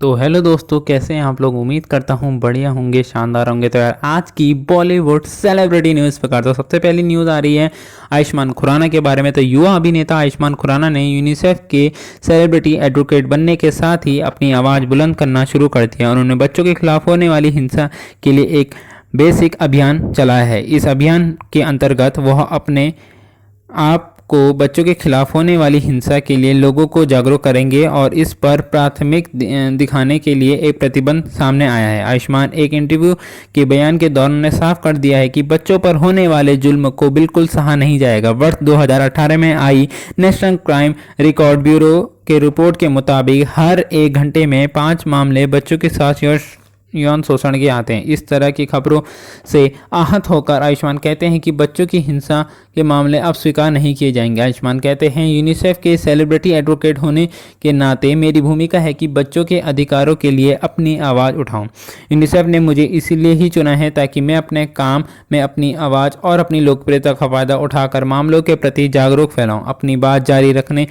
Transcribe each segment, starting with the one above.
तो हेलो दोस्तों, कैसे हैं आप लोग। उम्मीद करता हूँ बढ़िया होंगे, शानदार होंगे। तो यार आज की बॉलीवुड सेलिब्रिटी न्यूज़ पे करता हूँ। सबसे पहली न्यूज़ आ रही है आयुष्मान खुराना के बारे में। तो युवा अभिनेता आयुष्मान खुराना ने यूनिसेफ के सेलिब्रिटी एडवोकेट बनने के साथ ही अपनी आवाज़ बुलंद करना शुरू कर दिया। उन्होंने बच्चों के खिलाफ होने वाली हिंसा के लिए एक बेसिक अभियान चलाया है। इस अभियान के अंतर्गत वह अपने आप को बच्चों के खिलाफ होने वाली हिंसा के लिए लोगों को जागरूक करेंगे और इस पर प्राथमिक दिखाने के लिए एक प्रतिबंध सामने आया है। आयुष्मान एक इंटरव्यू के बयान के दौरान ने साफ कर दिया है कि बच्चों पर होने वाले जुल्म को बिल्कुल सहा नहीं जाएगा। वर्ष 2018 में आई नेशनल क्राइम रिकॉर्ड ब्यूरो के रिपोर्ट के मुताबिक हर 1 घंटे में 5 मामले बच्चों के साथ यौन शोषण के आते हैं। इस तरह की खबरों से आहत होकर आयुष्मान कहते हैं कि बच्चों की हिंसा के मामले अब स्वीकार नहीं किए जाएंगे। आयुष्मान कहते हैं, यूनिसेफ के सेलिब्रिटी एडवोकेट होने के नाते मेरी भूमिका है कि बच्चों के अधिकारों के लिए अपनी आवाज़ उठाऊं। यूनिसेफ ने मुझे इसीलिए ही चुना है ताकि मैं अपने काम में अपनी आवाज़ और अपनी लोकप्रियता का फ़ायदा उठाकर मामलों के प्रति जागरूक फैलाऊं। अपनी बात जारी रखने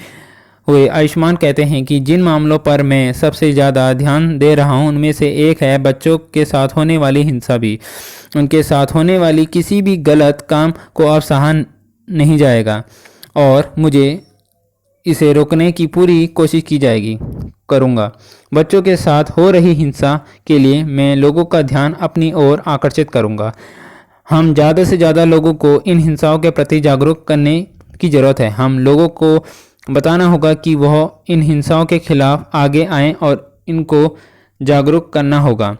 हुए आयुष्मान कहते हैं कि जिन मामलों पर मैं सबसे ज़्यादा ध्यान दे रहा हूं उनमें से एक है बच्चों के साथ होने वाली हिंसा भी। उनके साथ होने वाली किसी भी गलत काम को अब सहा नहीं जाएगा और मुझे इसे रोकने की पूरी कोशिश की जाएगी करूँगा। बच्चों के साथ हो रही हिंसा के लिए मैं लोगों का ध्यान अपनी ओर आकर्षित करूँगा। हम ज़्यादा से ज़्यादा लोगों को इन हिंसाओं के प्रति जागरूक करने की ज़रूरत है। हम लोगों को बताना होगा कि वह इन हिंसाओं के खिलाफ आगे आएं और इनको जागरूक करना होगा।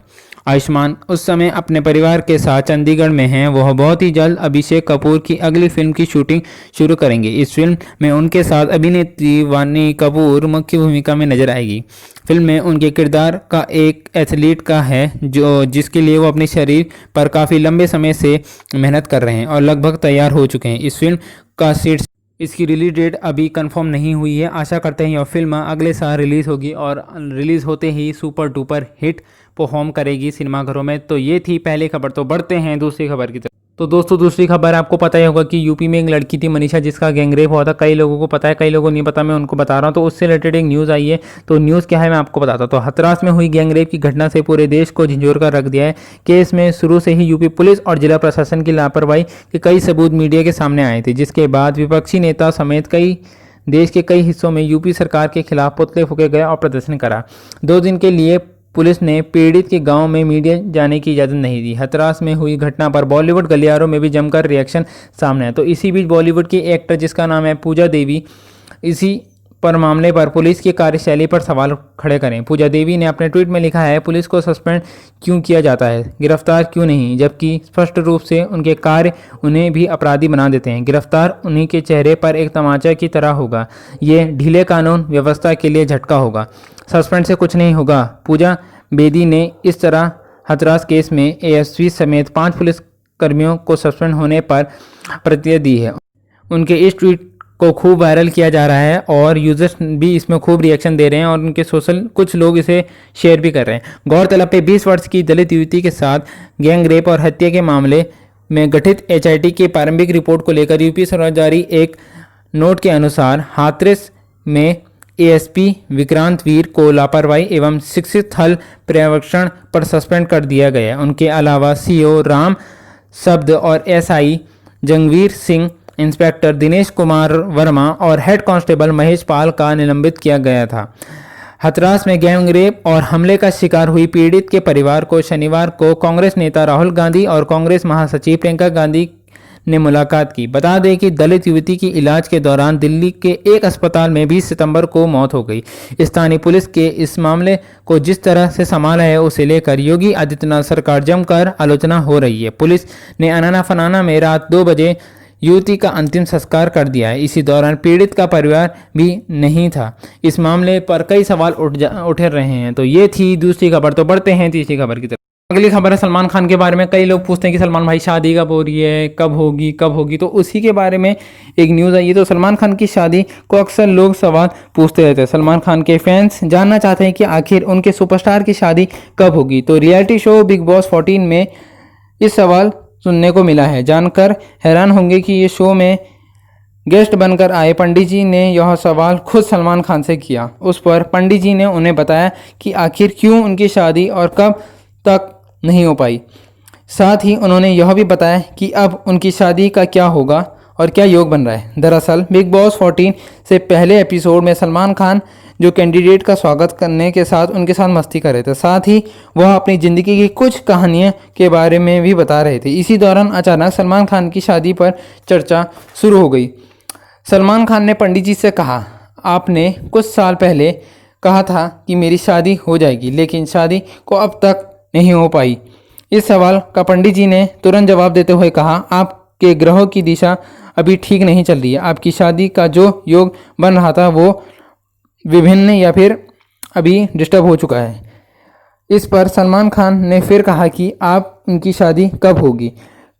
आयुष्मान उस समय अपने परिवार के साथ चंडीगढ़ में हैं। वह बहुत ही जल्द अभिषेक कपूर की अगली फिल्म की शूटिंग शुरू करेंगे। इस फिल्म में उनके साथ अभिनेत्री वाणी कपूर मुख्य भूमिका में नजर आएगी। फिल्म में उनके किरदार का एक एथलीट का है जिसके लिए वो अपने शरीर पर काफ़ी लंबे समय से मेहनत कर रहे हैं और लगभग तैयार हो चुके हैं। इस फिल्म का शीर्ष इसकी रिलीज डेट अभी कंफर्म नहीं हुई है। आशा करते हैं यह फिल्म अगले साल रिलीज़ होगी और रिलीज़ होते ही सुपर डुपर हिट परफॉर्म करेगी सिनेमाघरों में। तो ये थी पहली खबर। तो बढ़ते हैं दूसरी खबर की तरफ। तो दोस्तों, दूसरी खबर आपको पता ही होगा कि यूपी में एक लड़की थी मनीषा, जिसका गैंगरेप हुआ था। कई लोगों को पता है, कई लोगों को नहीं पता। मैं उनको बता रहा हूँ। तो उससे रिलेटेड एक न्यूज़ आई है। तो न्यूज़ क्या है मैं आपको बताता हूँ। तो हाथरस में हुई गैंगरेप की घटना से पूरे देश को झंझोर कर रख दिया है। केस में शुरू से ही यूपी पुलिस और जिला प्रशासन की लापरवाही के कई सबूत मीडिया के सामने आए थे, जिसके बाद विपक्षी नेता समेत देश के कई हिस्सों में यूपी सरकार के खिलाफ पुतले फूके गए और प्रदर्शन करा। 2 दिन के लिए पुलिस ने पीड़ित के गांव में मीडिया जाने की इजाज़त नहीं दी। हाथरस में हुई घटना पर बॉलीवुड गलियारों में भी जमकर रिएक्शन सामने आया। तो इसी बीच बॉलीवुड की एक्टर जिसका नाम है पूजा देवी, इसी पर मामले पर पुलिस की कार्यशैली पर सवाल खड़े करें। पूजा देवी ने अपने ट्वीट में लिखा है, पुलिस को सस्पेंड क्यों किया जाता है, गिरफ्तार क्यों नहीं, जबकि स्पष्ट रूप से उनके कार्य उन्हें भी अपराधी बना देते हैं। गिरफ्तार उन्हीं के चेहरे पर एक तमाचा की तरह होगा। ये ढीले कानून व्यवस्था के लिए झटका होगा। सस्पेंड से कुछ नहीं होगा। पूजा बेदी ने इस तरह हाथरस केस में एएसपी समेत 5 पुलिस कर्मियों को सस्पेंड होने पर प्रतिक्रिया दी है। उनके इस ट्वीट को खूब वायरल किया जा रहा है और यूजर्स भी इसमें खूब रिएक्शन दे रहे हैं और उनके कुछ लोग इसे शेयर भी कर रहे हैं। गौरतलब है 20 वर्ष की दलित युवती के साथ गैंग रेप और हत्या के मामले में गठित एचआईटी की प्रारंभिक रिपोर्ट को लेकर यूपी सरकार जारी एक नोट के अनुसार हाथरस में एएसपी विक्रांत वीर को लापरवाही एवं शिक्षित हल पर्यवेक्षण पर सस्पेंड कर दिया गया। उनके अलावा सीओ राम शब्द और एसआई जंगवीर सिंह, इंस्पेक्टर दिनेश कुमार वर्मा और हेड कांस्टेबल महेश पाल का निलंबित किया गया था। हाथरस में गैंगरेप और हमले का शिकार हुई पीड़ित के परिवार को शनिवार को कांग्रेस नेता राहुल गांधी और कांग्रेस महासचिव प्रियंका गांधी ने मुलाकात की। बता दें कि दलित युवती की इलाज के दौरान दिल्ली के एक अस्पताल में 20 सितंबर को मौत हो गई। स्थानीय पुलिस के इस मामले को जिस तरह से संभाला है उसे लेकर योगी आदित्यनाथ सरकार जमकर आलोचना हो रही है। पुलिस ने अनाना फनाना में रात 2 बजे युवती का अंतिम संस्कार कर दिया है। इसी दौरान पीड़ित का परिवार भी नहीं था। इस मामले पर कई सवाल उठ रहे हैं। तो ये थी दूसरी खबर। तो बढ़ते हैं तीसरी खबर की तरफ। अगली खबर है सलमान खान के बारे में। कई लोग पूछते हैं कि सलमान भाई शादी कब हो रही है, कब होगी। तो उसी के बारे में एक न्यूज़ आई है। तो सलमान खान की शादी को अक्सर लोग सवाल पूछते रहते हैं। सलमान खान के फैंस जानना चाहते हैं कि आखिर उनके सुपरस्टार की शादी कब होगी। तो रियलिटी शो बिग बॉस 14 में इस सवाल सुनने को मिला है। जानकर हैरान होंगे कि ये शो में गेस्ट बनकर आए पंडित जी ने यह सवाल खुद सलमान खान से किया। उस पर पंडित जी ने उन्हें बताया कि आखिर क्यों उनकी शादी और कब तक नहीं हो पाई। साथ ही उन्होंने यह भी बताया कि अब उनकी शादी का क्या होगा और क्या योग बन रहा है। दरअसल बिग बॉस 14 से पहले एपिसोड में सलमान खान जो कैंडिडेट का स्वागत करने के साथ उनके साथ मस्ती कर रहे थे, साथ ही वह अपनी ज़िंदगी की कुछ कहानियों के बारे में भी बता रहे थे। इसी दौरान अचानक सलमान खान की शादी पर चर्चा शुरू हो गई। सलमान खान ने पंडित जी से कहा, आपने कुछ साल पहले कहा था कि मेरी शादी हो जाएगी, लेकिन शादी को अब तक नहीं हो पाई। इस सवाल का पंडित जी ने तुरंत जवाब देते हुए कहा, आपके ग्रहों की दिशा अभी ठीक नहीं चल रही है। आपकी शादी का जो योग बन रहा था वो विभिन्न या फिर अभी डिस्टर्ब हो चुका है। इस पर सलमान खान ने फिर कहा कि आप उनकी शादी कब होगी,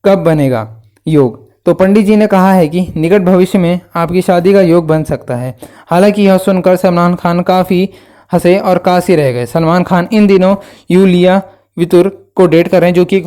कब बनेगा योग। तो पंडित जी ने कहा है कि निकट भविष्य में आपकी शादी का योग बन सकता है। हालांकि यह सुनकर सलमान खान काफ़ी हंसे और काशी रह गए। सलमान खान इन दिनों यूलिया वितुर को डेट कर रहे हैं, जो कि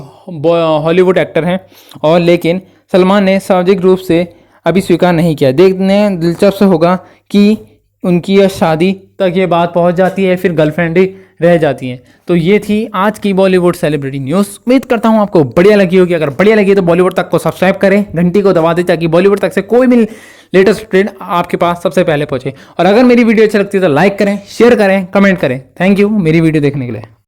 हॉलीवुड एक्टर हैं, और लेकिन सलमान ने सामाजिक रूप से अभी स्वीकार नहीं किया। देखने दिलचस्प होगा कि उनकी यह शादी तक ये बात पहुंच जाती है, फिर गर्लफ्रेंड ही रह जाती हैं। तो ये थी आज की बॉलीवुड सेलिब्रिटी न्यूज़। उम्मीद करता हूँ आपको बढ़िया लगी होगी। अगर बढ़िया लगी तो बॉलीवुड तक को सब्सक्राइब करें, घंटी को दबा दें, ताकि बॉलीवुड तक से कोई भी लेटेस्ट अपडेट आपके पास सबसे पहले पहुंचे। और अगर मेरी वीडियो अच्छी लगती है तो लाइक करें, शेयर करें, कमेंट करें। थैंक यू मेरी वीडियो देखने के लिए।